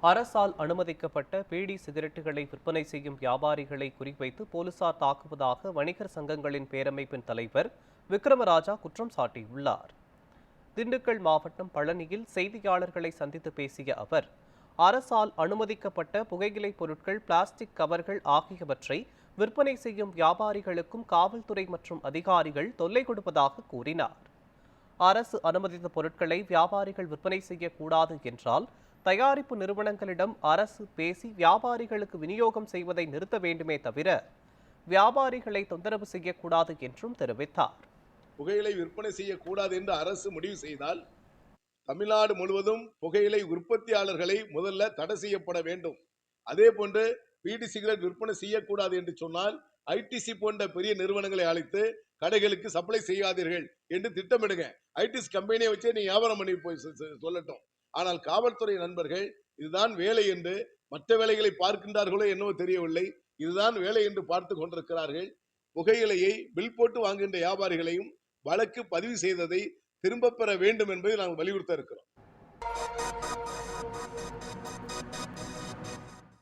அரசால் அனுமதிக்கப்பட்ட பீடி சிகரெட்டுகளை விற்பனை செய்யும் வியாபாரிகளை குறிவைத்து போலீசார் தாக்குவதாக வணிகர் சங்கங்களின் பேரமைப்பின் தலைவர் விக்ரமராஜா குற்றம் சாட்டியுள்ளார். திண்டுக்கல் மாவட்டம் பழனியில் செய்தியாளர்களை சந்தித்து பேசிய அவர், அரசால் அனுமதிக்கப்பட்ட புகையிலை பொருட்கள், பிளாஸ்டிக் கவர்கள் ஆகியவற்றை விற்பனை செய்யும் வியாபாரிகளுக்கும் காவல்துறை மற்றும் அதிகாரிகள் தொல்லை கொடுப்பதாக கூறினார். அரசு அனுமதித்த பொருட்களை வியாபாரிகள் விற்பனை செய்யக்கூடாது என்றால் தயாரிப்பு நிறுவனங்களிடம் அரசு பேசி வியாபாரிகளுக்கு விநியோகம் செய்வதை நிறுத்த வேண்டுமே தவிர வியாபாரிகளை தொந்தரவு செய்யக்கூடாது என்றும் தெரிவித்தார். புகையிலை விற்பனை செய்யக்கூடாது என்று அரசு முடிவு செய்தால் தமிழ்நாடு முழுவதும் புகையிலை உற்பத்தியாளர்களை முதல்ல தடை செய்யப்பட வேண்டும். அதே போன்று பீடி சிகரெட் விற்பனை செய்யக்கூடாது என்று சொன்னால் ஐடிசி போன்ற பெரிய நிறுவனங்களை அழைத்து கடைகளுக்கு சப்ளை செய்யாதீர்கள் என்று திட்டமிடுங்க. ஐடிசி கம்பெனியை வச்சே நீ வியாபாரம் பண்ணி போய் சொல்லட்டும். ஆனால் காவல்துறை நண்பர்கள் இதுதான் வேலை என்று மற்ற வேலைகளை பார்க்கின்றார்களோ என்னவோ தெரியவில்லை, இதுதான் வேலை என்று பார்த்து கொண்டிருக்கிறார்கள். புகையிலையை பில் போட்டு வாங்குகின்ற வியாபாரிகளையும் வழக்கு பதிவு செய்ததை திரும்ப பெற வேண்டும் என்பதை நாங்கள் வலியுறுத்த இருக்கிறோம்.